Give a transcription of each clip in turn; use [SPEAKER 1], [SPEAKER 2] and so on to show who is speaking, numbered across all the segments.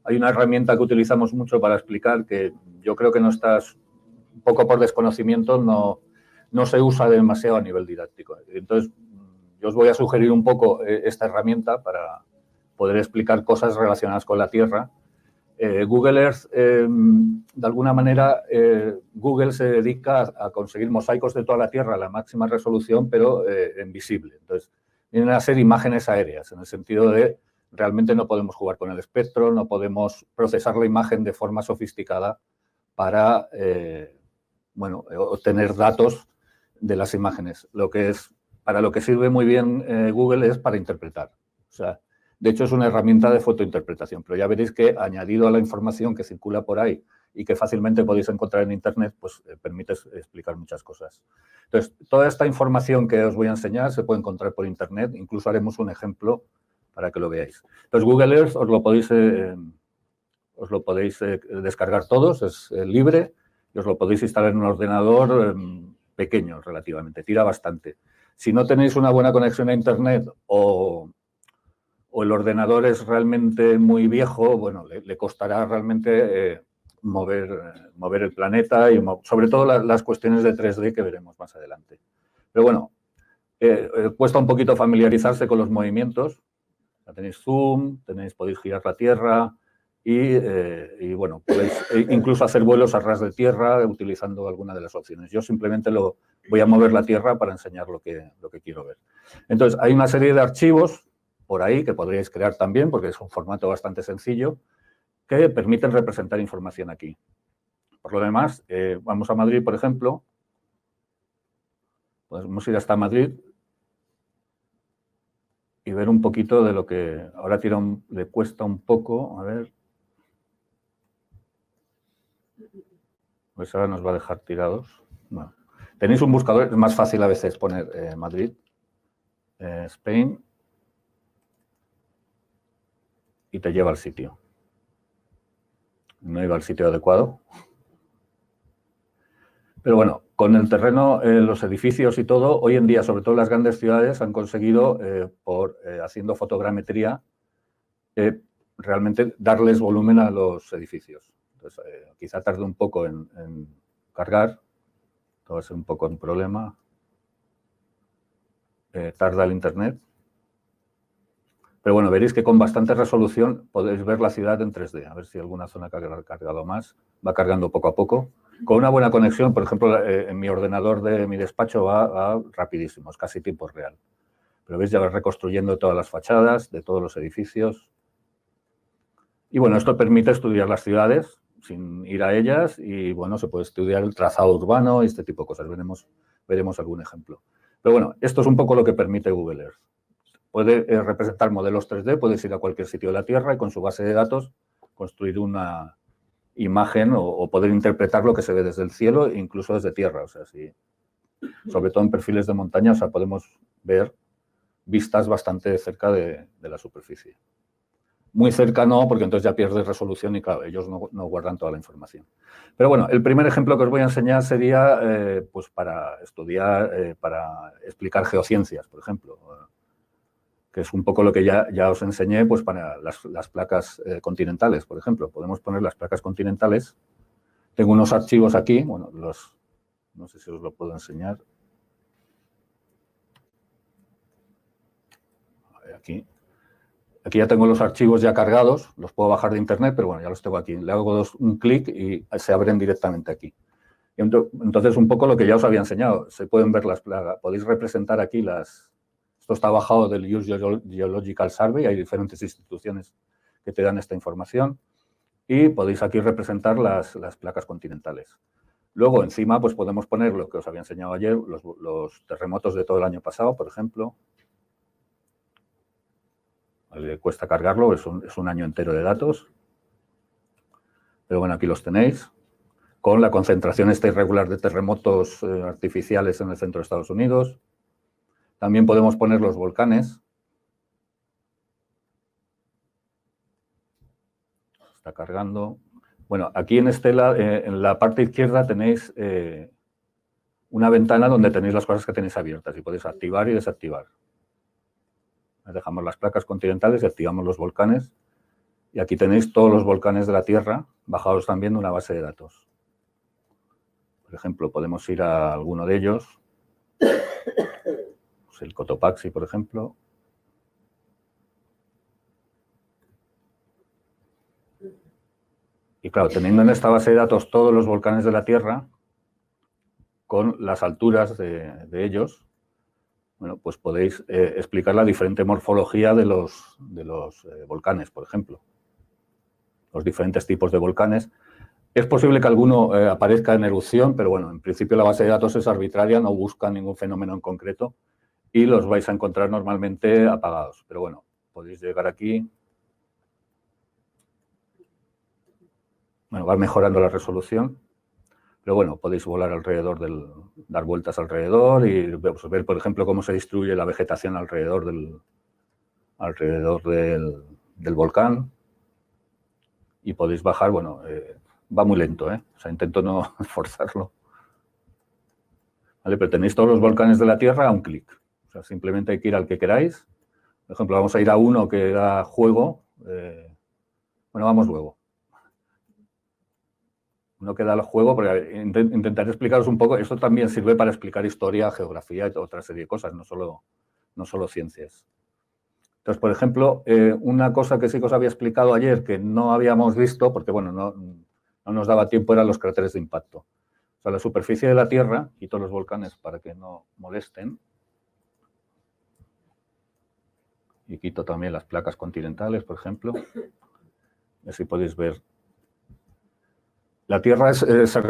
[SPEAKER 1] hay una herramienta que utilizamos mucho para explicar que yo creo que no estás, un poco por desconocimiento, no se usa demasiado a nivel didáctico. Entonces, yo os voy a sugerir un poco esta herramienta para poder explicar cosas relacionadas con la Tierra. Google Earth, de alguna manera, Google se dedica a conseguir mosaicos de toda la Tierra a la máxima resolución, pero en visible. Entonces, vienen a ser imágenes aéreas, en el sentido de realmente no podemos jugar con el espectro, no podemos procesar la imagen de forma sofisticada para bueno, obtener datos de las imágenes. Para lo que sirve muy bien Google es para interpretar. O sea, de hecho, es una herramienta de fotointerpretación, pero ya veréis que añadido a la información que circula por ahí y que fácilmente podéis encontrar en Internet, pues permite explicar muchas cosas. Entonces, toda esta información que os voy a enseñar se puede encontrar por Internet, incluso haremos un ejemplo para que lo veáis. Entonces, Google Earth os lo podéis descargar todos, es libre y os lo podéis instalar en un ordenador pequeño relativamente, tira bastante. Si no tenéis una buena conexión a Internet o el ordenador es realmente muy viejo, bueno, le costará realmente mover el planeta y sobre todo las cuestiones de 3D que veremos más adelante. Pero bueno, cuesta un poquito familiarizarse con los movimientos. Ya tenéis zoom, podéis girar la Tierra y bueno, podéis incluso hacer vuelos a ras de tierra utilizando alguna de las opciones. Yo simplemente voy a mover la Tierra para enseñar lo que quiero ver. Entonces, hay una serie de archivos por ahí que podríais crear también, porque es un formato bastante sencillo, que permiten representar información aquí. Por lo demás, vamos a Madrid, por ejemplo. Podemos ir hasta Madrid y ver un poquito de lo que ahora le cuesta un poco. A ver. Pues ahora nos va a dejar tirados. Bueno, tenéis un buscador, es más fácil a veces poner Madrid, Spain, y te lleva al sitio. No iba al sitio adecuado. Pero bueno, con el terreno, los edificios y todo, hoy en día, sobre todo las grandes ciudades, han conseguido, haciendo fotogrametría, realmente darles volumen a los edificios. Entonces, quizá tarde un poco en cargar, esto va a ser un poco un problema. Tarda el Internet. Pero bueno, veréis que con bastante resolución podéis ver la ciudad en 3D. A ver si alguna zona que ha cargado más. Va cargando poco a poco. Con una buena conexión, por ejemplo, en mi ordenador de mi despacho va rapidísimo, es casi tiempo real. Pero veis, ya va reconstruyendo todas las fachadas de todos los edificios. Y bueno, esto permite estudiar las ciudades sin ir a ellas y bueno, se puede estudiar el trazado urbano y este tipo de cosas. Veremos algún ejemplo. Pero bueno, esto es un poco lo que permite Google Earth. Puede representar modelos 3D, puedes ir a cualquier sitio de la Tierra y con su base de datos construir una imagen o poder interpretar lo que se ve desde el cielo e incluso desde tierra. O sea, sobre todo en perfiles de montaña, o sea, podemos ver vistas bastante cerca de la superficie. Muy cerca no, porque entonces ya pierdes resolución y claro, ellos no guardan toda la información. Pero bueno, el primer ejemplo que os voy a enseñar sería pues para estudiar, para explicar geociencias, por ejemplo, que es un poco lo que ya os enseñé pues para las placas continentales, por ejemplo. Podemos poner las placas continentales. Tengo unos archivos aquí, bueno, no sé si os lo puedo enseñar. A ver, aquí ya tengo los archivos ya cargados, los puedo bajar de Internet, pero bueno, ya los tengo aquí. Le hago un clic y se abren directamente aquí. Y entonces, un poco lo que ya os había enseñado, se pueden ver las placas. Podéis representar aquí Esto está bajado del US Geological Survey, hay diferentes instituciones que te dan esta información y podéis aquí representar las placas continentales. Luego, encima, pues podemos poner lo que os había enseñado ayer, los terremotos de todo el año pasado, por ejemplo. Le cuesta cargarlo, es un año entero de datos. Pero bueno, aquí los tenéis, con la concentración irregular de terremotos artificiales en el centro de Estados Unidos. También podemos poner los volcanes. Está cargando. Bueno, aquí en la parte izquierda tenéis una ventana donde tenéis las cosas que tenéis abiertas y podéis activar y desactivar. Dejamos las placas continentales y activamos los volcanes. Y aquí tenéis todos los volcanes de la Tierra bajados también de una base de datos. Por ejemplo, podemos ir a alguno de ellos, pues el Cotopaxi, por ejemplo. Y claro, teniendo en esta base de datos todos los volcanes de la Tierra, con las alturas de ellos, bueno, pues podéis explicar la diferente morfología de los volcanes, por ejemplo. Los diferentes tipos de volcanes. Es posible que alguno aparezca en erupción, pero bueno, en principio la base de datos es arbitraria, no busca ningún fenómeno en concreto y los vais a encontrar normalmente apagados. Pero bueno, podéis llegar aquí. Bueno, va mejorando la resolución, pero bueno, podéis volar alrededor, dar vueltas alrededor y ver, por ejemplo, cómo se distribuye la vegetación alrededor del volcán. Y podéis bajar, bueno, va muy lento, o sea, intento no forzarlo. ¿Vale? Pero tenéis todos los volcanes de la Tierra a un clic. O sea, simplemente hay que ir al que queráis. Por ejemplo, vamos a ir a uno que da juego. Bueno, vamos luego. Uno que da el juego, porque intentaré explicaros un poco. Esto también sirve para explicar historia, geografía y otra serie de cosas, no solo ciencias. Entonces, por ejemplo, una cosa que sí que os había explicado ayer que no habíamos visto, porque bueno, no nos daba tiempo, eran los cráteres de impacto. O sea, la superficie de la Tierra, y todos los volcanes para que no molesten, y quito también las placas continentales, por ejemplo, así podéis ver. La Tierra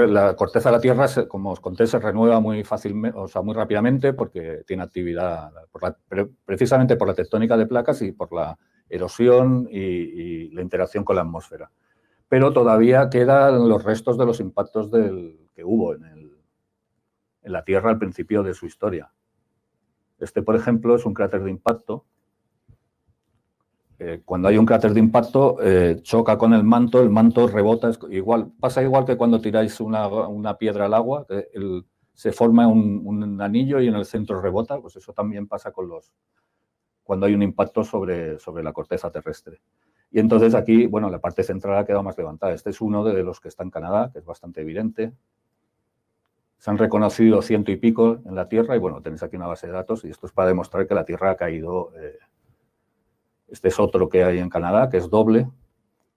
[SPEAKER 1] la corteza de la Tierra, como os conté, se renueva muy fácilmente, o sea, muy rápidamente porque tiene actividad, precisamente por la tectónica de placas y por la erosión y la interacción con la atmósfera. Pero todavía quedan los restos de los impactos que hubo en la Tierra al principio de su historia. Este, por ejemplo, es un cráter de impacto. Cuando hay un cráter de impacto, choca con el manto rebota, pasa igual que cuando tiráis una piedra al agua, se forma un anillo y en el centro rebota, pues eso también pasa cuando hay un impacto sobre la corteza terrestre. Y entonces aquí, bueno, la parte central ha quedado más levantada. Este es uno de los que está en Canadá, que es bastante evidente. Se han reconocido 100 y pico en la Tierra y, bueno, tenéis aquí una base de datos y esto es para demostrar que la Tierra ha caído. Este es otro que hay en Canadá, que es doble.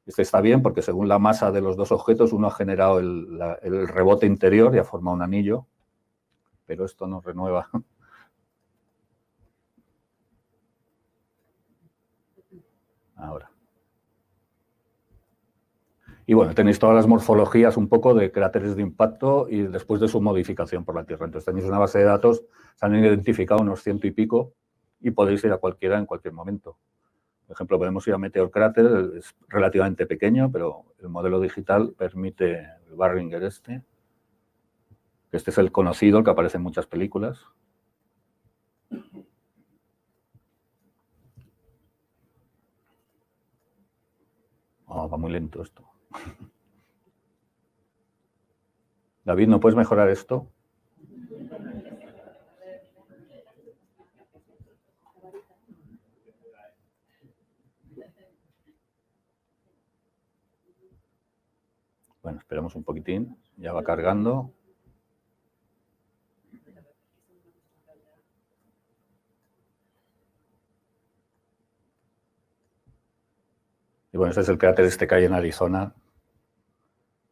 [SPEAKER 1] Este está bien porque según la masa de los dos objetos, uno ha generado el rebote interior y ha formado un anillo, pero esto no renueva. Ahora. Y bueno, tenéis todas las morfologías un poco de cráteres de impacto y después de su modificación por la Tierra. Entonces tenéis una base de datos, se han identificado unos 100 y pico y podéis ir a cualquiera en cualquier momento. Por ejemplo, podemos ir a Meteor Crater, es relativamente pequeño, pero el modelo digital permite el Barringer este es el conocido, el que aparece en muchas películas. Oh, va muy lento esto. David, ¿no puedes mejorar esto? Bueno, esperamos un poquitín. Ya va cargando. Y bueno, este es el cráter que hay en Arizona.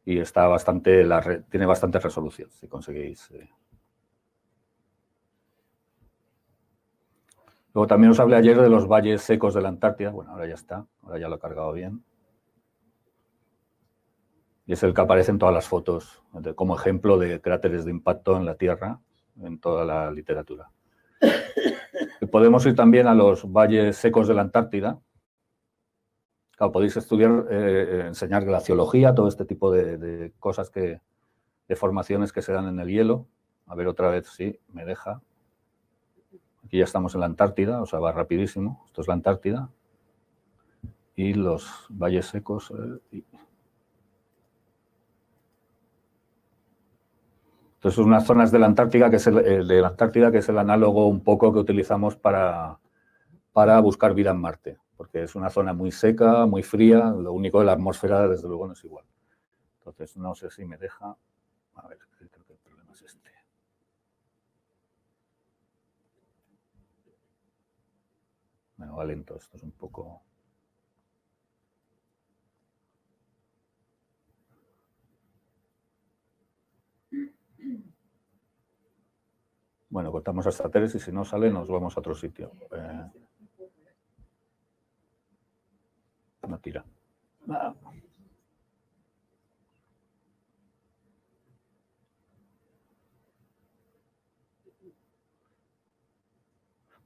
[SPEAKER 1] Y está tiene bastante resolución, si conseguís. Luego también os hablé ayer de los valles secos de la Antártida. Bueno, ahora ya está. Ahora ya lo he cargado bien. Y es el que aparece en todas las fotos como ejemplo de cráteres de impacto en la Tierra, en toda la literatura. Y podemos ir también a los valles secos de la Antártida. Claro, podéis estudiar, enseñar glaciología, todo este tipo de cosas de formaciones que se dan en el hielo. A ver otra vez si me deja. Aquí ya estamos en la Antártida, o sea, va rapidísimo. Esto es la Antártida. Y los valles secos. Entonces, unas zonas de la Antártida, que es el análogo un poco que utilizamos para buscar vida en Marte. porque es una zona muy seca, muy fría, lo único que la atmósfera desde luego no es igual. Entonces no sé si me deja, a ver, creo que el problema es este. Bueno, va lento, esto es un poco... Bueno, cortamos hasta 3 y si no sale nos vamos a otro sitio. No tira.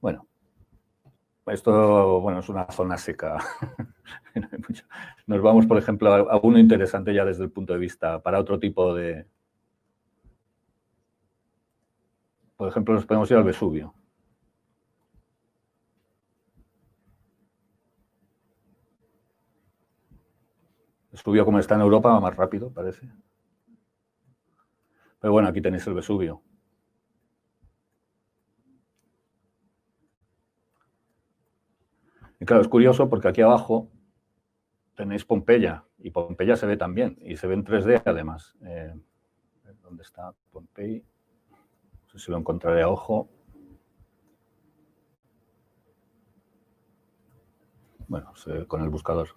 [SPEAKER 1] Bueno, esto bueno, es una zona seca. Nos vamos, por ejemplo, a uno interesante ya desde el punto de vista para otro tipo de... Por ejemplo, nos podemos ir al Vesubio. Vesubio, como está en Europa, va más rápido, parece. Pero bueno, aquí tenéis el Vesubio. Y claro, es curioso porque aquí abajo tenéis Pompeya, y Pompeya se ve también, y se ve en 3D además. ¿Dónde está Pompeya? No sé si lo encontraré a ojo. Bueno, con el buscador.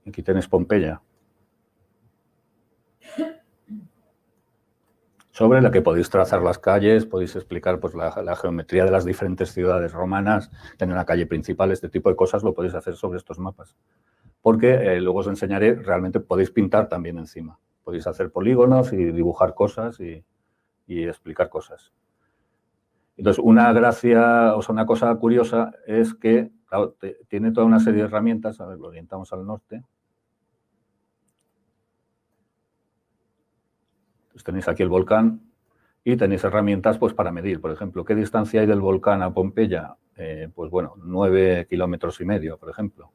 [SPEAKER 1] Aquí tenéis Pompeya. Sobre la que podéis trazar las calles, podéis explicar pues, la geometría de las diferentes ciudades romanas, tener una calle principal, este tipo de cosas lo podéis hacer sobre estos mapas. Porque luego os enseñaré, realmente podéis pintar también encima. Podéis hacer polígonos y dibujar cosas y explicar cosas. Entonces, una gracia, o sea, una cosa curiosa es que, claro, tiene toda una serie de herramientas. A ver, lo orientamos al norte. Entonces, tenéis aquí el volcán y tenéis herramientas pues, para medir. Por ejemplo, ¿qué distancia hay del volcán a Pompeya? Pues bueno, 9,5 kilómetros, por ejemplo.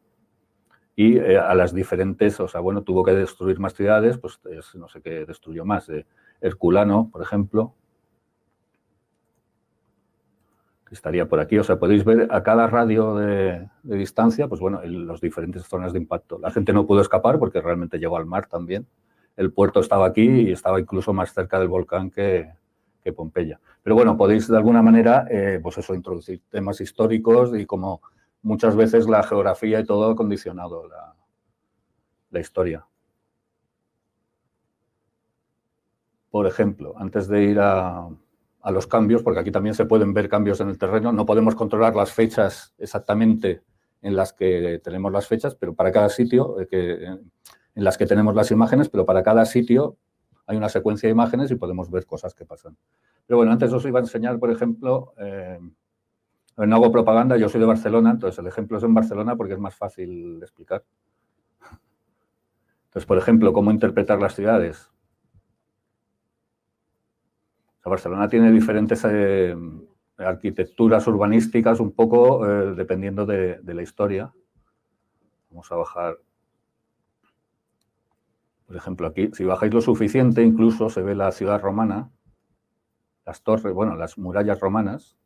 [SPEAKER 1] Y a las diferentes, o sea, bueno, tuvo que destruir más ciudades, pues no sé qué destruyó más. Herculano, por ejemplo, que estaría por aquí. O sea, podéis ver a cada radio de distancia, pues bueno, las diferentes zonas de impacto. La gente no pudo escapar porque realmente llegó al mar también. El puerto estaba aquí y estaba incluso más cerca del volcán que Pompeya. Pero bueno, podéis de alguna manera, pues eso, introducir temas históricos y como muchas veces la geografía y todo ha condicionado la historia. Por ejemplo, antes de ir a los cambios, porque aquí también se pueden ver cambios en el terreno, no podemos controlar las fechas exactamente en las que tenemos las fechas, pero para cada sitio, en las que tenemos las imágenes, pero para cada sitio hay una secuencia de imágenes y podemos ver cosas que pasan. Pero bueno, antes os iba a enseñar, por ejemplo, no hago propaganda, yo soy de Barcelona, entonces el ejemplo es en Barcelona porque es más fácil de explicar. Entonces, por ejemplo, ¿cómo interpretar las ciudades? O sea, Barcelona tiene diferentes arquitecturas urbanísticas un poco dependiendo de la historia. Vamos a bajar. Por ejemplo, aquí, si bajáis lo suficiente, incluso se ve la ciudad romana, las torres, bueno, las murallas romanas.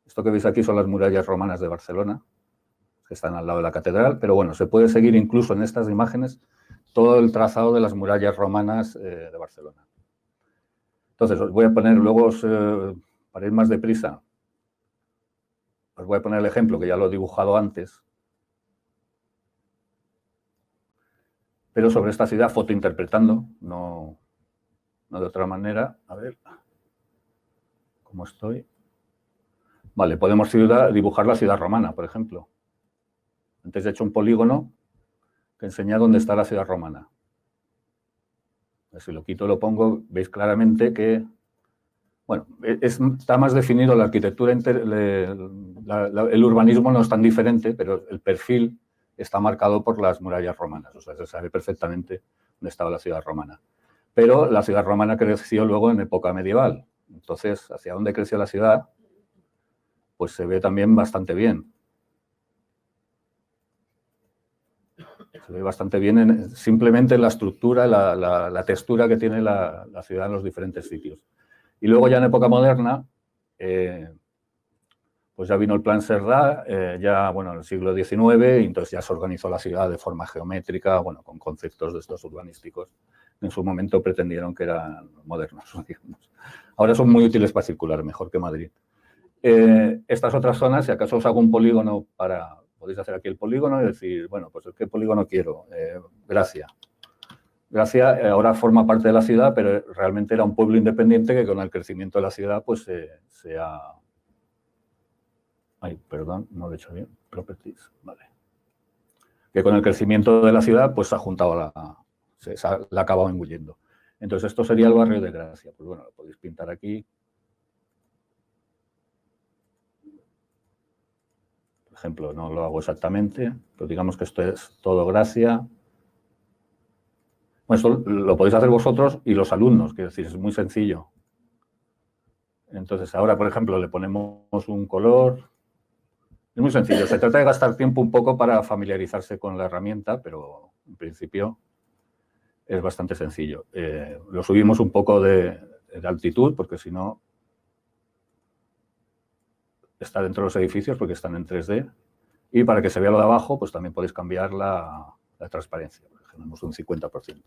[SPEAKER 1] Esto que veis aquí son las murallas romanas de Barcelona, que están al lado de la catedral, pero bueno, se puede seguir incluso en estas imágenes todo el trazado de las murallas romanas de Barcelona. Entonces, os voy a poner, luego, para ir más deprisa, os voy a poner el ejemplo, que ya lo he dibujado antes, pero sobre esta ciudad fotointerpretando, no de otra manera. A ver, ¿cómo estoy? Vale, podemos dibujar la ciudad romana, por ejemplo. Antes he hecho un polígono que enseña dónde está la ciudad romana. Si lo quito y lo pongo, veis claramente que, bueno, está más definido la arquitectura, el urbanismo no es tan diferente, pero el perfil está marcado por las murallas romanas. O sea, se sabe perfectamente dónde estaba la ciudad romana. Pero la ciudad romana creció luego en época medieval. Entonces, hacia dónde creció la ciudad, pues se ve también bastante bien. Se ve bastante bien simplemente la estructura, la textura que tiene la ciudad en los diferentes sitios. Y luego ya en época moderna, pues ya vino el Plan Cerdà, ya, bueno, en el siglo XIX, y entonces ya se organizó la ciudad de forma geométrica, bueno, con conceptos de estos urbanísticos. En su momento pretendieron que eran modernos, digamos. Ahora son muy útiles para circular, mejor que Madrid. Estas otras zonas, si acaso os hago un polígono para... Podéis hacer aquí el polígono y decir, bueno, pues ¿qué polígono quiero? Gracia. Gracia ahora forma parte de la ciudad, pero realmente era un pueblo independiente que con el crecimiento de la ciudad pues se ha... Ay, perdón, no lo he hecho bien. Properties, vale. Que con el crecimiento de la ciudad pues se ha juntado la ha acabado engullendo. Entonces esto sería el barrio de Gracia. Pues bueno, lo podéis pintar aquí. Por ejemplo, no lo hago exactamente, pero digamos que esto es todo Gracia. Bueno, esto lo podéis hacer vosotros y los alumnos, quiero decir, es muy sencillo. Entonces, ahora, por ejemplo, le ponemos un color. Es muy sencillo, se trata de gastar tiempo un poco para familiarizarse con la herramienta, pero en principio es bastante sencillo. Lo subimos un poco de altitud, porque si no está dentro de los edificios, porque están en 3D. Y para que se vea lo de abajo, pues también podéis cambiar la transparencia. Tenemos un 50%.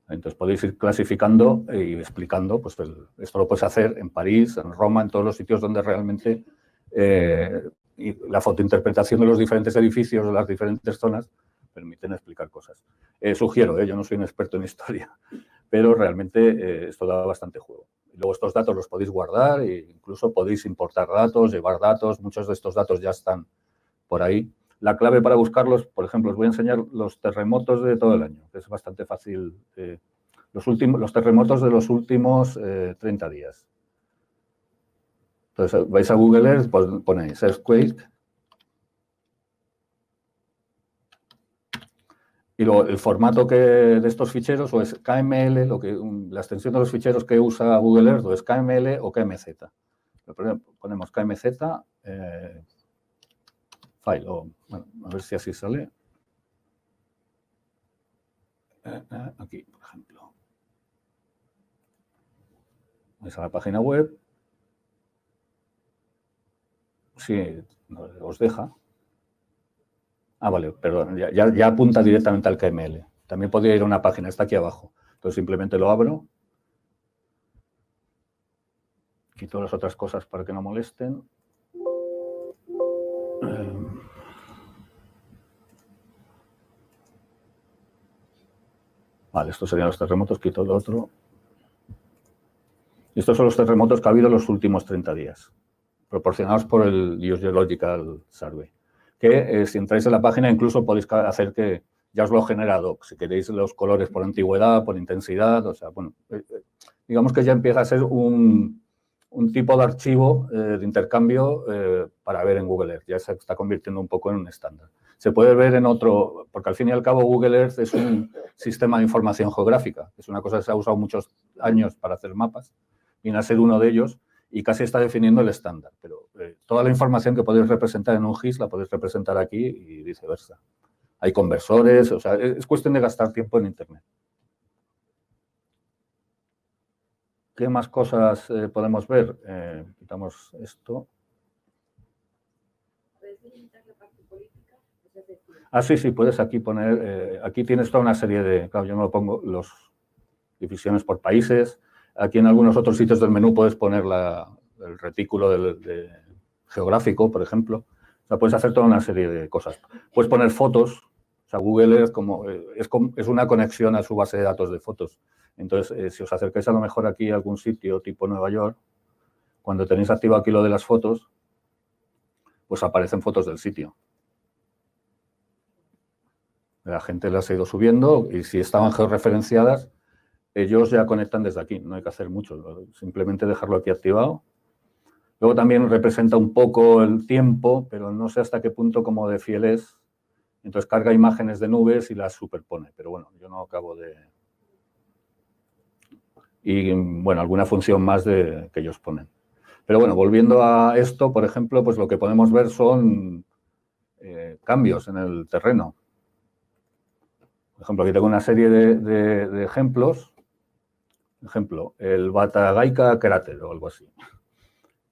[SPEAKER 1] Entonces podéis ir clasificando y explicando, pues esto lo puedes hacer en París, en Roma, en todos los sitios donde realmente la fotointerpretación de los diferentes edificios, de las diferentes zonas, permiten explicar cosas. Sugiero, yo no soy un experto en historia, pero realmente esto da bastante juego. Luego estos datos los podéis guardar e incluso podéis importar datos, llevar datos. Muchos de estos datos ya están por ahí. La clave para buscarlos, por ejemplo, os voy a enseñar los terremotos de todo el año, que es bastante fácil. Los terremotos de los últimos 30 días. Entonces, vais a Google Earth, ponéis Earthquake. Y luego el formato de estos ficheros o es KML, la extensión de los ficheros que usa Google Earth o es KML o KMZ. Ponemos KMZ, file, bueno, a ver si así sale. Aquí, por ejemplo. Vais a la página web. Sí, os deja. Ah, vale, perdón, ya apunta directamente al KML. También podría ir a una página, está aquí abajo. Entonces simplemente lo abro. Quito las otras cosas para que no molesten. Vale, estos serían los terremotos, quito el otro. Estos son los terremotos que ha habido en los últimos 30 días, proporcionados por el Geological Survey. Que si entráis en la página incluso podéis hacer que ya os lo he generado, si queréis los colores por antigüedad, por intensidad, o sea, bueno, digamos que ya empieza a ser un tipo de archivo de intercambio para ver en Google Earth, ya se está convirtiendo un poco en un estándar. Se puede ver en otro, porque al fin y al cabo Google Earth es un sistema de información geográfica, es una cosa que se ha usado muchos años para hacer mapas, viene a ser uno de ellos, y casi está definiendo el estándar, pero toda la información que podéis representar en un GIS la podéis representar aquí y viceversa. Hay conversores, o sea, es cuestión de gastar tiempo en Internet. ¿Qué más cosas podemos ver? Quitamos esto. ¿Puedes delimitar la parte política? Ah, sí, puedes aquí poner, aquí tienes toda una serie de, claro, yo no lo pongo, las divisiones por países. Aquí en algunos otros sitios del menú puedes poner el retículo geográfico, por ejemplo. O sea, puedes hacer toda una serie de cosas. Puedes poner fotos. O sea, Google Earth es una conexión a su base de datos de fotos. Entonces, si os acercáis a lo mejor aquí a algún sitio tipo Nueva York, cuando tenéis activo aquí lo de las fotos, pues aparecen fotos del sitio. La gente las ha ido subiendo y si estaban georreferenciadas, ellos ya conectan desde aquí, no hay que hacer mucho, simplemente dejarlo aquí activado. Luego también representa un poco el tiempo, pero no sé hasta qué punto como de fiel es. Entonces carga imágenes de nubes y las superpone, pero bueno, yo no acabo de... Y bueno, alguna función más que ellos ponen. Pero bueno, volviendo a esto, por ejemplo, pues lo que podemos ver son cambios en el terreno. Por ejemplo, aquí tengo una serie de ejemplos. Ejemplo, el Batagaica cráter o algo así.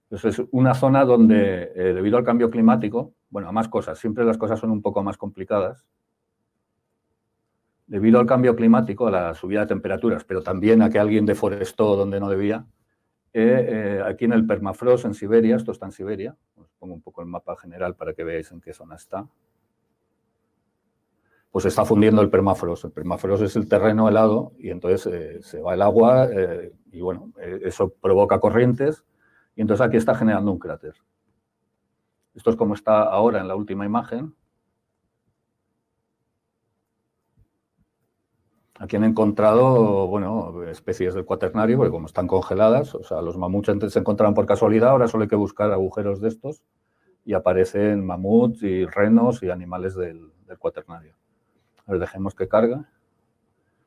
[SPEAKER 1] Entonces, es una zona donde, debido al cambio climático, bueno, a más cosas, siempre las cosas son un poco más complicadas. Debido al cambio climático, a la subida de temperaturas, pero también a que alguien deforestó donde no debía, aquí en el permafrost, en Siberia, esto está en Siberia, os pongo un poco el mapa general para que veáis en qué zona está, pues está fundiendo el permafrost. El permafrost es el terreno helado y entonces se va el agua y bueno, eso provoca corrientes y entonces aquí está generando un cráter. Esto es como está ahora en la última imagen. Aquí han encontrado, bueno, especies del cuaternario, porque como están congeladas, o sea, los mamuts antes se encontraban por casualidad, ahora solo hay que buscar agujeros de estos y aparecen mamuts y renos y animales del cuaternario. A ver, dejemos que cargue.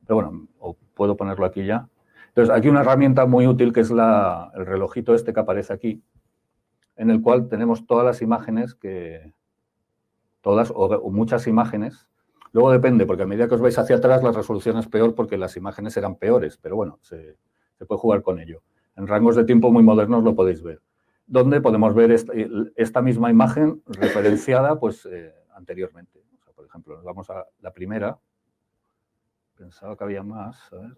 [SPEAKER 1] Pero bueno, o puedo ponerlo aquí ya. Entonces, aquí una herramienta muy útil que es el relojito este que aparece aquí, en el cual tenemos todas las imágenes todas o muchas imágenes. Luego depende, porque a medida que os vais hacia atrás la resolución es peor porque las imágenes eran peores, pero bueno, se puede jugar con ello. En rangos de tiempo muy modernos lo podéis ver. Donde podemos ver esta misma imagen referenciada pues, anteriormente. O sea, por ejemplo, nos vamos a la primera. Pensaba que había más. A ver.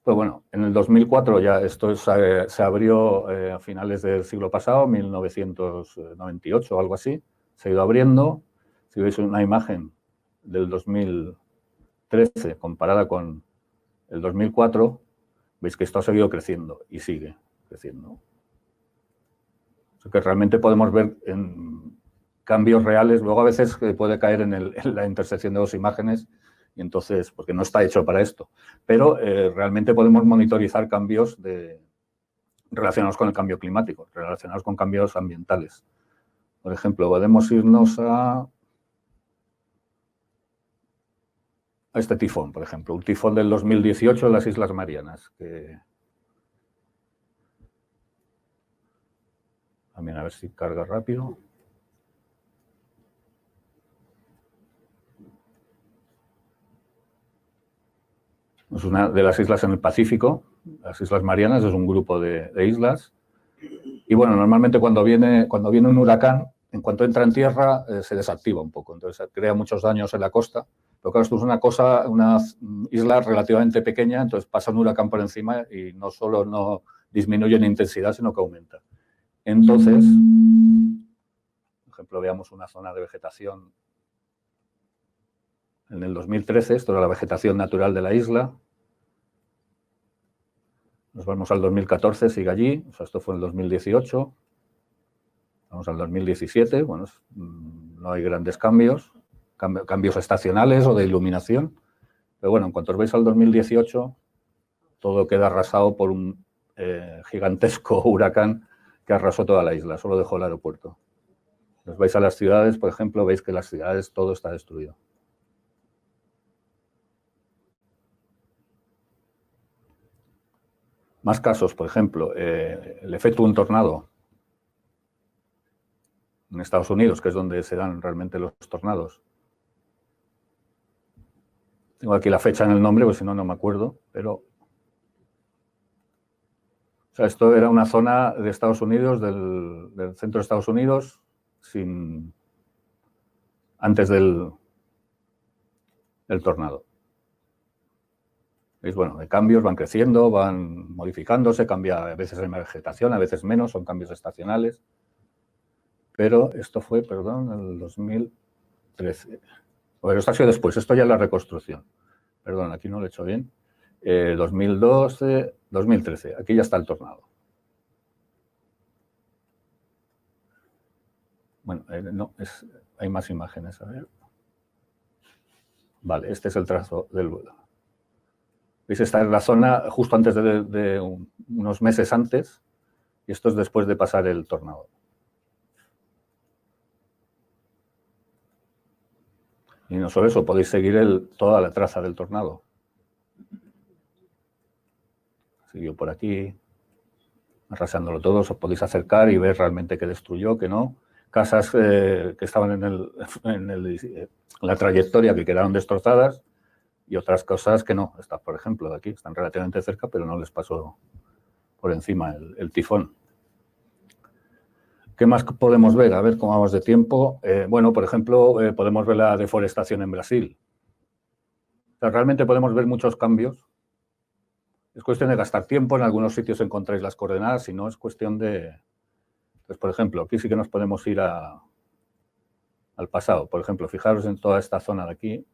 [SPEAKER 1] Pues bueno, en el 2004 ya esto se abrió a finales del siglo pasado, 1998 o algo así. Se ha ido abriendo. Si veis una imagen del 2013 comparada con el 2004, veis que esto ha seguido creciendo y sigue creciendo. O sea que realmente podemos ver en cambios reales. Luego a veces puede caer en la intersección de dos imágenes y entonces, porque no está hecho para esto. Pero realmente podemos monitorizar cambios relacionados con el cambio climático, relacionados con cambios ambientales. Por ejemplo, podemos irnos a este tifón, por ejemplo, un tifón del 2018 en las Islas Marianas. También a ver si carga rápido. Es una de las islas en el Pacífico, las Islas Marianas, es un grupo de islas. Y bueno, normalmente cuando viene un huracán, en cuanto entra en tierra, se desactiva un poco. Entonces crea muchos daños en la costa. Pero claro, esto es una isla relativamente pequeña, entonces pasa un huracán por encima y no solo no disminuye en intensidad, sino que aumenta. Entonces, por ejemplo, veamos una zona de vegetación. En el 2013, esto era la vegetación natural de la isla. Nos vamos al 2014, sigue allí. O sea, esto fue en el 2018. Vamos al 2017. Bueno, no hay grandes cambios. Cambios estacionales o de iluminación. Pero bueno, en cuanto os veis al 2018, todo queda arrasado por un gigantesco huracán que arrasó toda la isla. Solo dejó el aeropuerto. Os vais a las ciudades, por ejemplo, veis que las ciudades todo está destruido. Más casos, por ejemplo, el efecto de un tornado en Estados Unidos, que es donde se dan realmente los tornados. Tengo aquí la fecha en el nombre, pues si no, no me acuerdo, pero... O sea, esto era una zona de Estados Unidos, del centro de Estados Unidos, antes del tornado. ¿Veis? Bueno, de cambios van creciendo, van modificándose, cambia, a veces hay más vegetación, a veces menos, son cambios estacionales. Pero esto fue, perdón, el 2013. Bueno, esto ha sido después, esto ya es la reconstrucción. Perdón, aquí no lo he hecho bien. 2012, 2013, aquí ya está el tornado. Bueno, no, hay más imágenes, a ver. Vale, este es el trazo del vuelo. ¿Veis? Esta es la zona justo antes de unos meses antes, y esto es después de pasar el tornado. Y no solo eso, podéis seguir toda la traza del tornado. Siguió por aquí. arrasándolo todo. Os podéis acercar y ver realmente qué destruyó, qué no. Casas que estaban en la trayectoria que quedaron destrozadas y otras cosas que no. Estas, por ejemplo, de aquí, están relativamente cerca, pero no les pasó por encima el tifón. ¿Qué más podemos ver? A ver cómo vamos de tiempo. Bueno, por ejemplo, podemos ver la deforestación en Brasil. O sea, realmente podemos ver muchos cambios. Es cuestión de gastar tiempo. En algunos sitios encontráis las coordenadas, si no es cuestión de... Pues, por ejemplo, aquí sí que nos podemos ir al pasado. Por ejemplo, fijaros en toda esta zona de aquí.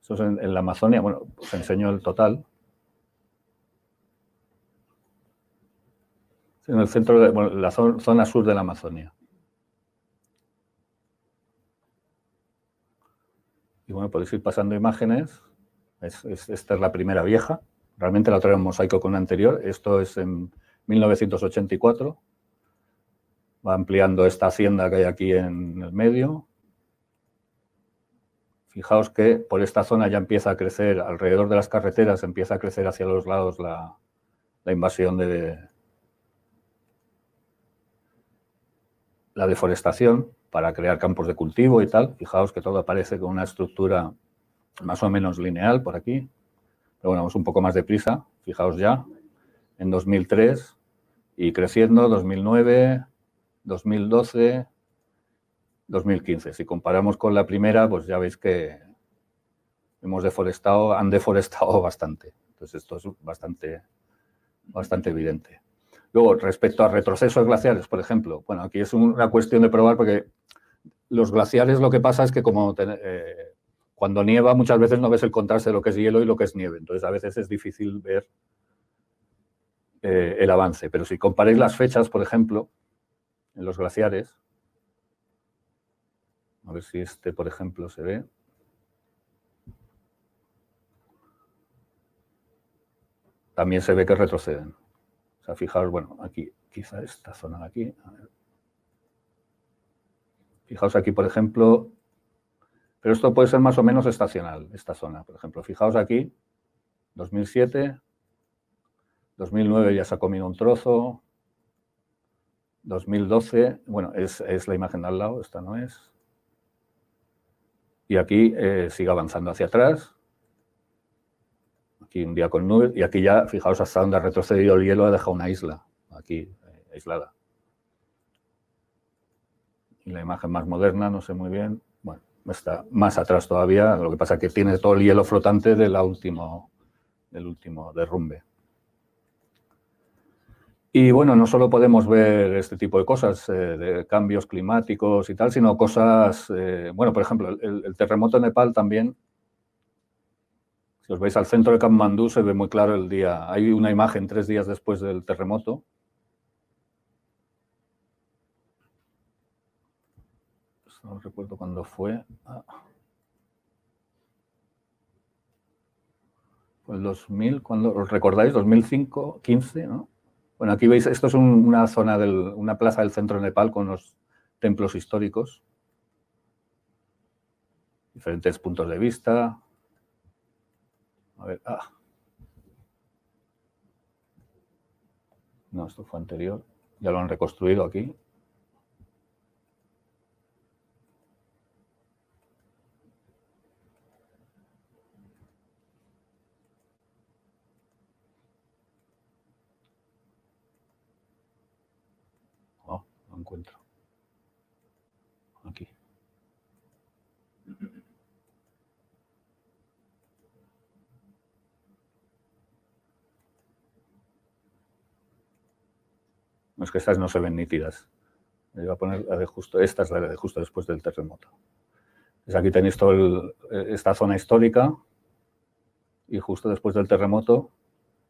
[SPEAKER 1] Eso es en la Amazonia. Bueno, os enseño el total. En el centro de la zona sur de la Amazonia. Y bueno, podéis ir pasando imágenes. Esta es la primera vieja. Realmente la otra era un mosaico con una anterior. Esto es en 1984. Va ampliando esta hacienda que hay aquí en el medio. Fijaos que por esta zona ya empieza a crecer, alrededor de las carreteras, empieza a crecer hacia los lados la invasión de la deforestación para crear campos de cultivo y tal. Fijaos que todo aparece con una estructura más o menos lineal por aquí. Pero bueno, vamos un poco más deprisa. Fijaos ya, en 2003 y creciendo, 2009, 2012, 2015. Si comparamos con la primera, pues ya veis que han deforestado bastante. Entonces esto es bastante evidente. Luego, respecto a retrocesos glaciares, por ejemplo, bueno, aquí es una cuestión de probar porque los glaciares lo que pasa es que como cuando nieva muchas veces no ves el contraste de lo que es hielo y lo que es nieve. Entonces a veces es difícil ver el avance. Pero si comparáis las fechas, por ejemplo, en los glaciares, a ver si este, por ejemplo, se ve. También se ve que retroceden. O sea, fijaos, bueno, aquí, quizá esta zona de aquí. A ver. Fijaos aquí, por ejemplo, pero esto puede ser más o menos estacional, esta zona. Por ejemplo, fijaos aquí, 2007, 2009 ya se ha comido un trozo, 2012, bueno, es la imagen de al lado, esta no es. Y aquí sigue avanzando hacia atrás. Aquí un día con nubes, y aquí ya, fijaos hasta dónde ha retrocedido el hielo, ha dejado una isla, aquí, aislada. Y la imagen más moderna, no sé muy bien, bueno, está más atrás todavía, lo que pasa es que tiene todo el hielo flotante del último derrumbe. Y bueno, no solo podemos ver este tipo de cosas, de cambios climáticos y tal, sino cosas, bueno, por ejemplo, el terremoto en Nepal también. Si os veis al centro de Katmandú se ve muy claro el día. Hay una imagen 3 días después del terremoto. No recuerdo cuándo fue. Fue el 2000, ¿cuándo? ¿Os recordáis? 2005, 15, ¿no? Bueno, aquí veis, esto es una zona, una plaza del centro de Nepal con los templos históricos. Diferentes puntos de vista. A ver, no, esto fue anterior. Ya lo han reconstruido aquí. Oh, lo encuentro. Aquí. No, es que estas no se ven nítidas. Me iba a poner la de justo, esta es la de justo después del terremoto. Pues aquí tenéis toda esta zona histórica y justo después del terremoto,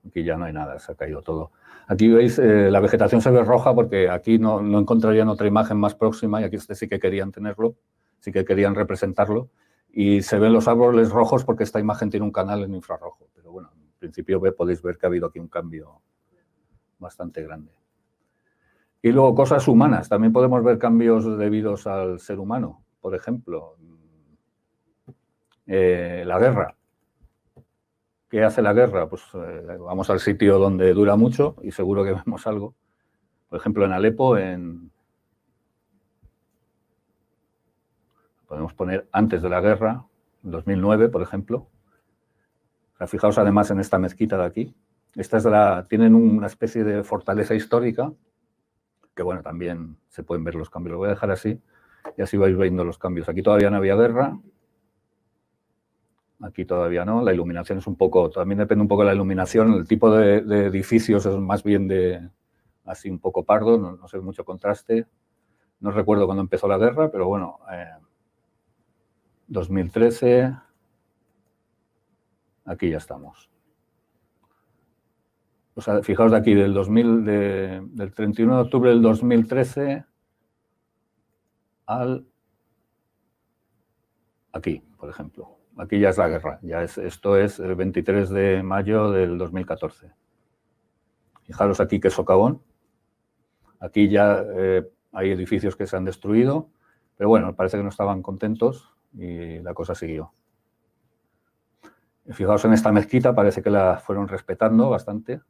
[SPEAKER 1] aquí ya no hay nada, se ha caído todo. Aquí veis, la vegetación se ve roja porque aquí no encontrarían otra imagen más próxima y aquí sí que querían tenerlo, sí que querían representarlo. Y se ven los árboles rojos porque esta imagen tiene un canal en infrarrojo. Pero bueno, en principio podéis ver que ha habido aquí un cambio bastante grande. Y luego cosas humanas. También podemos ver cambios debidos al ser humano. Por ejemplo, la guerra. ¿Qué hace la guerra? Pues vamos al sitio donde dura mucho y seguro que vemos algo. Por ejemplo, en Alepo, podemos poner antes de la guerra, en 2009, por ejemplo. O sea, fijaos además en esta mezquita de aquí. Tienen una especie de fortaleza histórica, que bueno, también se pueden ver los cambios. Lo voy a dejar así y así vais viendo los cambios. Aquí todavía no había guerra. Aquí todavía no. La iluminación es un poco, también depende un poco de la iluminación. El tipo de edificios es más bien así un poco pardo, no sé, mucho contraste. No recuerdo cuándo empezó la guerra, pero bueno, 2013, aquí ya estamos. O sea, fijaos de aquí, del 31 de octubre del 2013 al aquí, por ejemplo. Aquí ya es la guerra. Esto es el 23 de mayo del 2014. Fijaros aquí qué socavón. Aquí ya hay edificios que se han destruido, pero bueno, parece que no estaban contentos y la cosa siguió. Y fijaos en esta mezquita, parece que la fueron respetando bastante.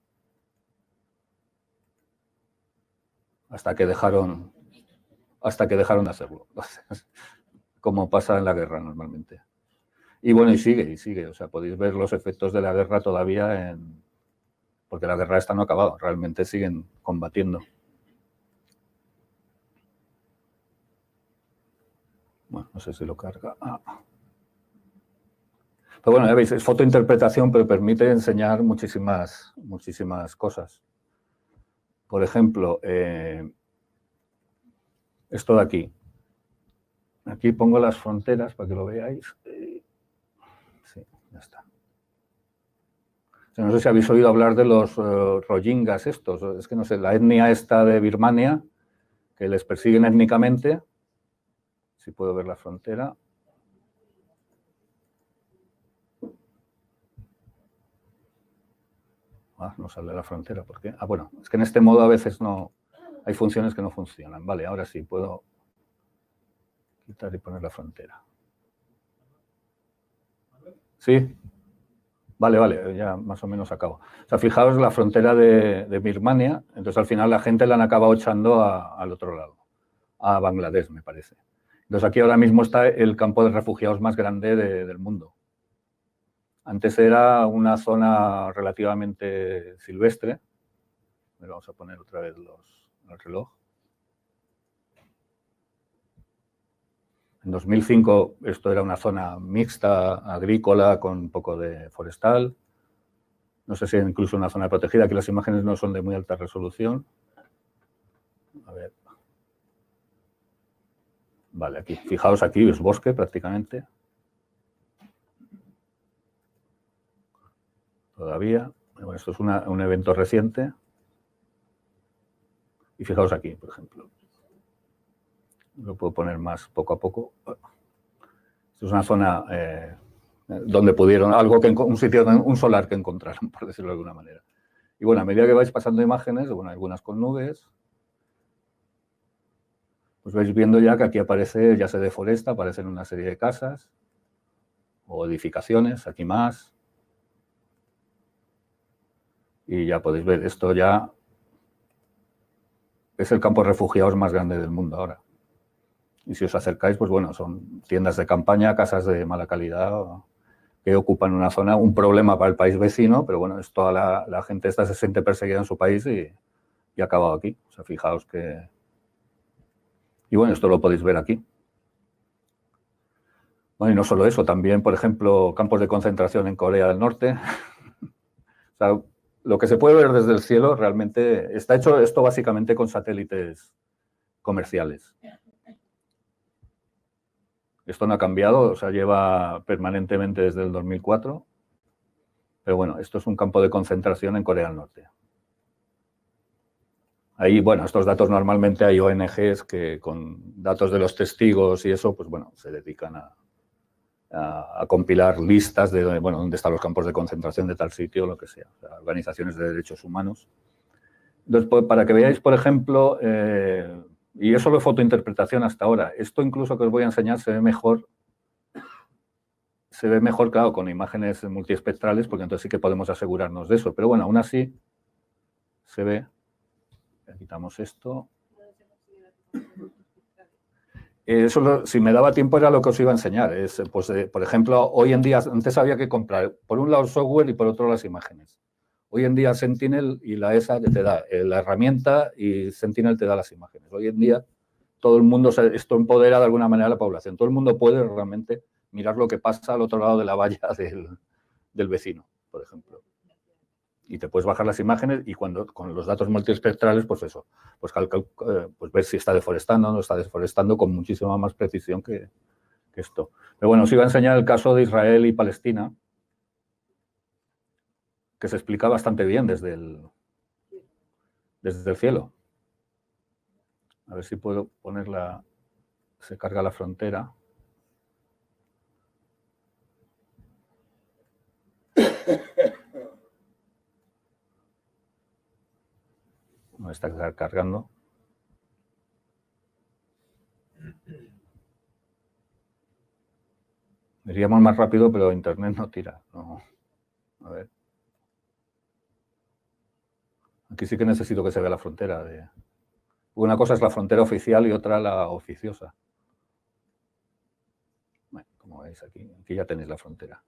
[SPEAKER 1] Hasta que dejaron de hacerlo. Como pasa en la guerra normalmente. Y bueno, y sigue. O sea, podéis ver los efectos de la guerra todavía porque la guerra esta no ha acabado. Realmente siguen combatiendo. Bueno, no sé si lo carga. Pero bueno, ya veis, es fotointerpretación, pero permite enseñar muchísimas cosas. Por ejemplo, esto de aquí. Aquí pongo las fronteras para que lo veáis. Sí, ya está. No sé si habéis oído hablar de los rohingyas estos. Es que no sé, la etnia esta de Birmania, que les persiguen étnicamente. Si puedo ver la frontera. No sale la frontera. ¿Por qué? Bueno, es que en este modo a veces no... Hay funciones que no funcionan. Vale, ahora sí puedo quitar y poner la frontera. ¿Sí? Vale, ya más o menos acabo. O sea, fijaos la frontera de Birmania, entonces al final la gente la han acabado echando al otro lado, a Bangladesh, me parece. Entonces aquí ahora mismo está el campo de refugiados más grande del mundo. Antes era una zona relativamente silvestre. Vamos a poner otra vez el reloj. En 2005 esto era una zona mixta, agrícola, con un poco de forestal. No sé si incluso una zona protegida. Aquí las imágenes no son de muy alta resolución. A ver. Vale, aquí. Fijaos aquí, es bosque prácticamente. Todavía. Bueno, esto es un evento reciente. Y fijaos aquí, por ejemplo. Lo puedo poner más poco a poco. Esto es una zona donde pudieron, un sitio, un solar que encontraron, por decirlo de alguna manera. Y bueno, a medida que vais pasando imágenes, bueno, algunas con nubes, pues vais viendo ya que aquí aparece, ya se deforesta, aparecen una serie de casas o edificaciones, aquí más. Y ya podéis ver, esto ya es el campo de refugiados más grande del mundo ahora. Y si os acercáis, pues bueno, son tiendas de campaña, casas de mala calidad que ocupan una zona, un problema para el país vecino, pero bueno, es toda la gente esta se siente perseguida en su país y ha acabado aquí. O sea, fijaos que... Y bueno, esto lo podéis ver aquí. Bueno, y no solo eso, también, por ejemplo, campos de concentración en Corea del Norte. O sea, lo que se puede ver desde el cielo realmente está hecho esto básicamente con satélites comerciales. Esto no ha cambiado, o sea, lleva permanentemente desde el 2004. Pero bueno, esto es un campo de concentración en Corea del Norte. Ahí, bueno, estos datos normalmente hay ONGs que con datos de los testigos y eso, pues bueno, se dedican a compilar listas de, bueno, dónde están los campos de concentración de tal sitio, lo que sea, o sea, organizaciones de derechos humanos. Entonces, pues, para que veáis, por ejemplo, y eso es fotointerpretación hasta ahora, esto incluso que os voy a enseñar se ve mejor se ve mejor, claro, con imágenes multiespectrales, porque entonces sí que podemos asegurarnos de eso. Pero bueno, aún así se ve. Quitamos esto. Eso, si me daba tiempo, era lo que os iba a enseñar. Pues, por ejemplo, hoy en día, antes había que comprar, por un lado el software y por otro las imágenes. Hoy en día Sentinel y la ESA te da la herramienta y Sentinel te da las imágenes. Hoy en día todo el mundo, esto empodera de alguna manera a la población. Todo el mundo puede realmente mirar lo que pasa al otro lado de la valla del vecino, por ejemplo. Y te puedes bajar las imágenes y con los datos multiespectrales, pues eso, pues ver si está deforestando o no está deforestando con muchísima más precisión que esto. Pero bueno, os iba a enseñar el caso de Israel y Palestina, que se explica bastante bien desde el cielo. A ver si puedo ponerla, se carga la frontera. No está cargando. Iríamos más rápido, pero internet no tira. No. A ver. Aquí sí que necesito que se vea la frontera. Una cosa es la frontera oficial y otra la oficiosa. Bueno, como veis aquí ya tenéis la frontera.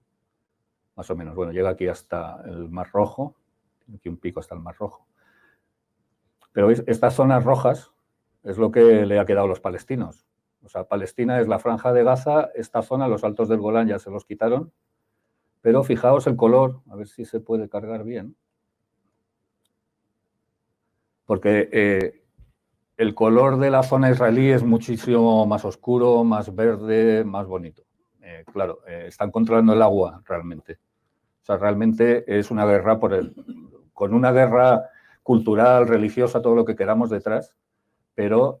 [SPEAKER 1] Más o menos. Bueno, llega aquí hasta el Mar Rojo. Tiene aquí un pico hasta el Mar Rojo. Pero veis, estas zonas rojas es lo que le ha quedado a los palestinos. O sea, Palestina es la franja de Gaza, esta zona, los altos del Golán ya se los quitaron. Pero fijaos el color, a ver si se puede cargar bien. Porque el color de la zona israelí es muchísimo más oscuro, más verde, más bonito. Claro, están controlando el agua realmente. O sea, realmente es una guerra con una guerra cultural, religiosa, todo lo que queramos detrás, pero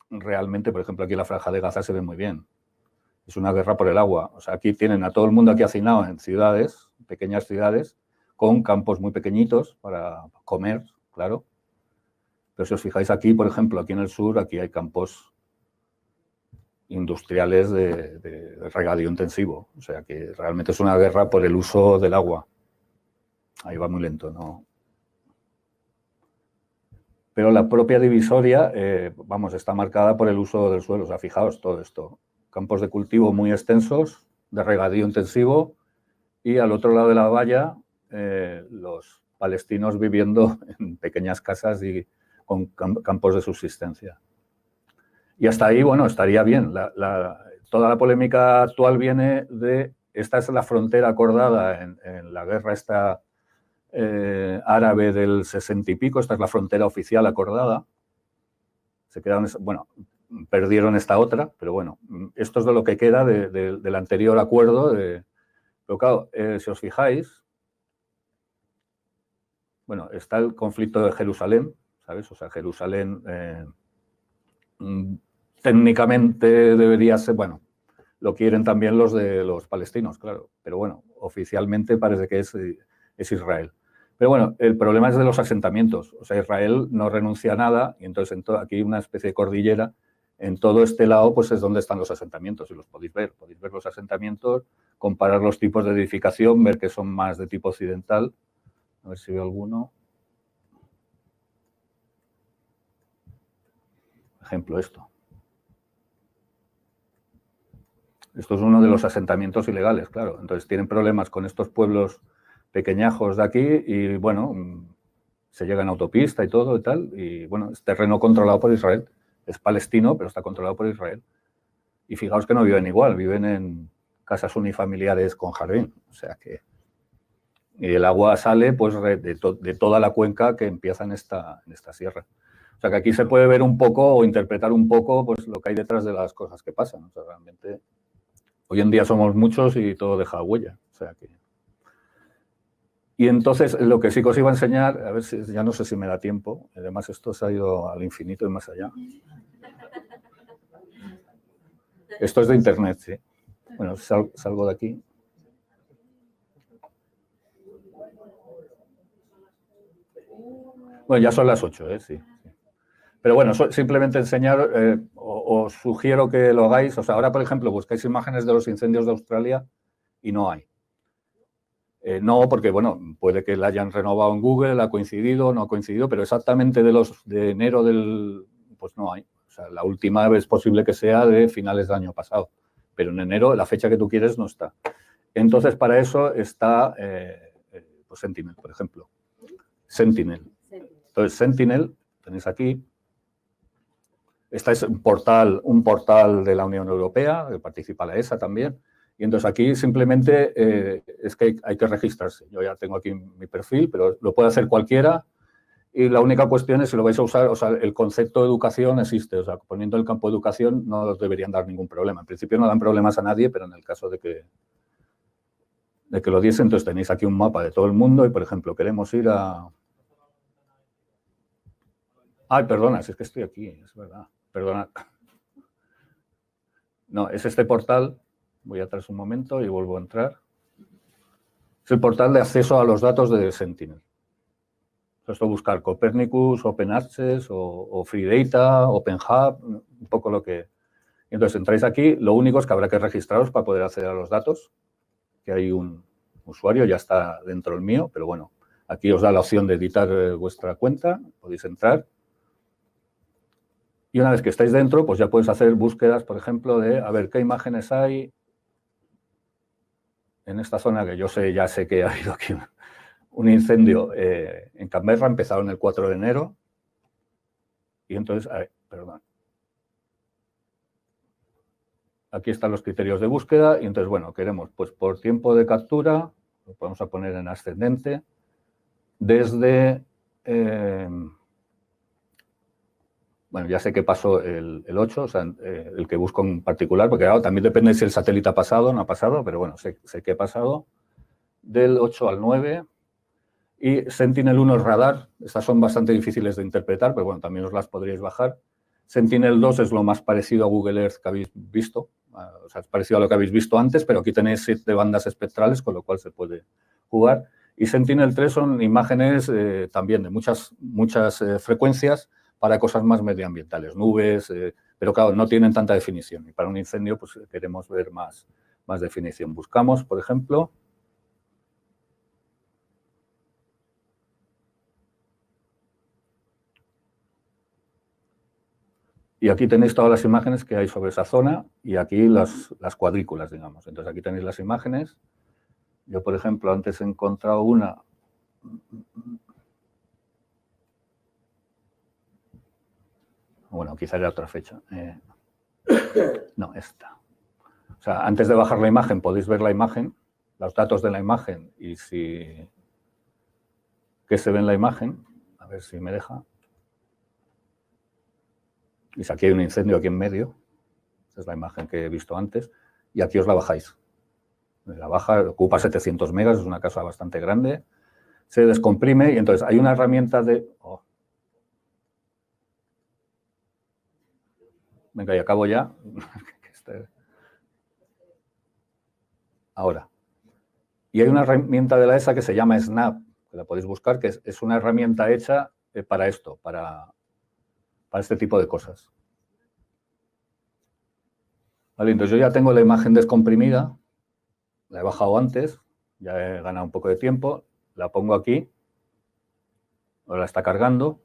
[SPEAKER 1] realmente, por ejemplo, aquí la franja de Gaza se ve muy bien. Es una guerra por el agua. O sea, aquí tienen a todo el mundo aquí hacinado en ciudades, pequeñas ciudades, con campos muy pequeñitos para comer, claro. Pero si os fijáis aquí, por ejemplo, aquí en el sur, aquí hay campos industriales de regadío intensivo. O sea, que realmente es una guerra por el uso del agua. Ahí va muy lento, ¿no? Pero la propia divisoria, está marcada por el uso del suelo. O sea, fijaos todo esto. Campos de cultivo muy extensos, de regadío intensivo, y al otro lado de la valla, los palestinos viviendo en pequeñas casas y con campos de subsistencia. Y hasta ahí, bueno, estaría bien. Toda la polémica actual viene de, esta es la frontera acordada en la guerra esta árabe del 60 y pico, esta es la frontera oficial acordada. Se quedaron, bueno, perdieron esta otra, pero bueno, esto es de lo que queda del anterior acuerdo. Pero claro, si os fijáis, bueno, está el conflicto de Jerusalén, ¿sabes? O sea, Jerusalén técnicamente debería ser, bueno, lo quieren también los de los palestinos, claro, pero bueno, oficialmente parece que es Israel. Pero bueno, el problema es de los asentamientos. O sea, Israel no renuncia a nada y entonces aquí hay una especie de cordillera. En todo este lado, pues es donde están los asentamientos y los podéis ver. Podéis ver los asentamientos, comparar los tipos de edificación, ver que son más de tipo occidental. A ver si veo alguno. Ejemplo, esto. Esto es uno de los asentamientos ilegales, claro. Entonces tienen problemas con estos pueblos pequeñajos de aquí y, bueno, se llega en autopista y todo y tal. Y, bueno, es terreno controlado por Israel. Es palestino, pero está controlado por Israel. Y fijaos que no viven igual, viven en casas unifamiliares con jardín. O sea que... Y el agua sale pues de toda la cuenca que empieza en esta sierra. O sea que aquí se puede ver un poco o interpretar un poco pues lo que hay detrás de las cosas que pasan. O sea, realmente hoy en día somos muchos y todo deja huella. O sea que... Y entonces lo que sí que os iba a enseñar, a ver si ya no sé si me da tiempo, además esto se ha ido al infinito y más allá. Esto es de internet, sí. Bueno, salgo de aquí. Bueno, ya son las 8, sí. Pero bueno, simplemente enseñar, os sugiero que lo hagáis. O sea, ahora, por ejemplo, buscáis imágenes de los incendios de Australia y no hay. No, porque, bueno, puede que la hayan renovado en Google, ha coincidido, no ha coincidido, pero exactamente de enero pues no hay. O sea, la última es posible que sea de finales del año pasado, pero en enero la fecha que tú quieres no está. Entonces, para eso está pues Sentinel, por ejemplo. Sentinel. Entonces, Sentinel, tenéis aquí. Este es un portal de la Unión Europea, que participa la ESA también. Y entonces aquí simplemente es que hay que registrarse. Yo ya tengo aquí mi perfil, pero lo puede hacer cualquiera. Y la única cuestión es si lo vais a usar, o sea, el concepto de educación existe. O sea, poniendo el campo de educación no os deberían dar ningún problema. En principio no dan problemas a nadie, pero en el caso de que lo diesen, entonces tenéis aquí un mapa de todo el mundo y, por ejemplo, queremos ir a... Ay, perdona, si es que estoy aquí, es verdad. Perdona. No, es este portal. Voy atrás un momento y vuelvo a entrar. Es el portal de acceso a los datos de Sentinel. Esto buscar Copernicus, OpenAccess o FreeData, OpenHub, un poco lo que... Entonces entráis aquí, lo único es que habrá que registraros para poder acceder a los datos, que hay un usuario, ya está dentro el mío, pero bueno, aquí os da la opción de editar vuestra cuenta, podéis entrar. Y una vez que estáis dentro, pues ya podéis hacer búsquedas, por ejemplo, de a ver qué imágenes hay en esta zona, que yo sé, ya sé que ha habido aquí un incendio en Canberra, empezaron el 4 de enero. Y entonces, perdón. Aquí están los criterios de búsqueda y entonces, bueno, queremos, pues por tiempo de captura, lo podemos a poner en ascendente, desde, bueno, ya sé que pasó el 8, o sea, el que busco en particular, porque claro, también depende si el satélite ha pasado o no ha pasado, pero bueno, sé que ha pasado, del 8 al 9, y Sentinel-1 es radar, estas son bastante difíciles de interpretar, pero bueno, también os las podríais bajar. Sentinel-2 es lo más parecido a Google Earth que habéis visto, o sea, es parecido a lo que habéis visto antes, pero aquí tenéis 7 bandas espectrales, con lo cual se puede jugar. Y Sentinel-3 son imágenes también de muchas frecuencias para cosas más medioambientales, nubes, pero claro, no tienen tanta definición. Y para un incendio, pues queremos ver más definición. Buscamos, por ejemplo... Y aquí tenéis todas las imágenes que hay sobre esa zona y aquí las cuadrículas, digamos. Entonces, aquí tenéis las imágenes. Yo, por ejemplo, antes he encontrado una... Bueno, quizá era otra fecha. No, esta. O sea, antes de bajar la imagen podéis ver la imagen, los datos de la imagen y si... qué se ve en la imagen. A ver si me deja. Y si aquí hay un incendio aquí en medio. Esta es la imagen que he visto antes. Y aquí os la bajáis. La baja ocupa 700 megas, es una casa bastante grande. Se descomprime y entonces hay una herramienta de... Oh. Venga, y acabo ya. Ahora. Y hay una herramienta de la ESA que se llama Snap, que la podéis buscar, que es una herramienta hecha para esto, para este tipo de cosas. Vale, entonces yo ya tengo la imagen descomprimida, la he bajado antes, ya he ganado un poco de tiempo, la pongo aquí, ahora está cargando,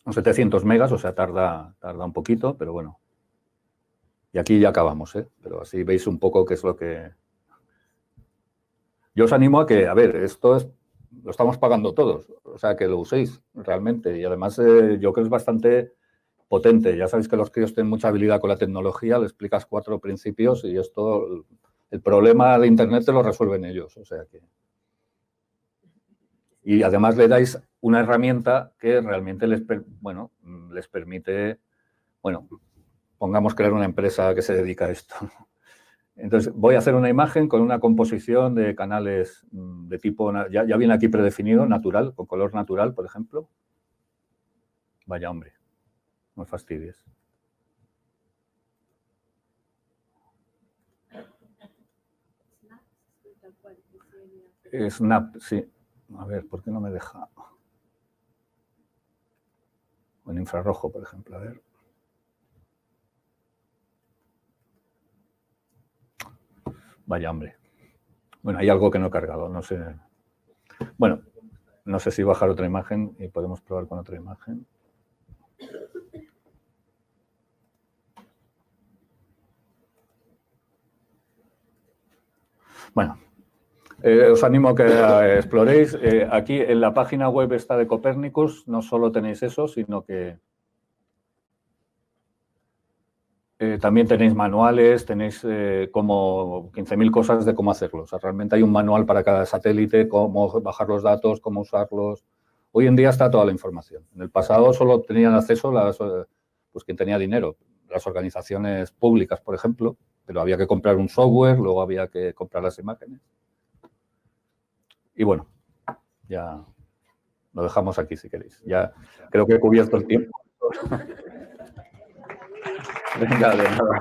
[SPEAKER 1] son 700 megas, o sea, tarda un poquito, pero bueno. Y aquí ya acabamos, ¿eh? Pero así veis un poco qué es lo que... Yo os animo a que, a ver, esto lo estamos pagando todos, o sea, que lo uséis realmente. Y además yo creo que es bastante potente. Ya sabéis que los críos tienen mucha habilidad con la tecnología, le explicas 4 principios y esto, el problema de Internet te lo resuelven ellos. O sea que... Y además le dais una herramienta que realmente les permite, bueno, pongamos crear una empresa que se dedica a esto. Entonces, voy a hacer una imagen con una composición de canales de tipo, ya viene aquí predefinido, natural, con color natural, por ejemplo. Vaya, hombre, no me fastidies. Snap, sí. A ver, ¿por qué no me deja? O en infrarrojo, por ejemplo, a ver. Vaya hambre. Bueno, hay algo que no he cargado, no sé. Bueno, no sé si bajar otra imagen y podemos probar con otra imagen. Bueno, os animo a que exploréis. Aquí en la página web está de Copernicus, no solo tenéis eso, sino que también tenéis manuales, tenéis como 15.000 cosas de cómo hacerlo. O sea, realmente hay un manual para cada satélite, cómo bajar los datos, cómo usarlos. Hoy en día está toda la información. En el pasado solo tenían acceso pues quien tenía dinero, las organizaciones públicas, por ejemplo, pero había que comprar un software, luego había que comprar las imágenes. Y bueno, ya lo dejamos aquí si queréis. Ya creo que he cubierto el tiempo. Venga, de nada.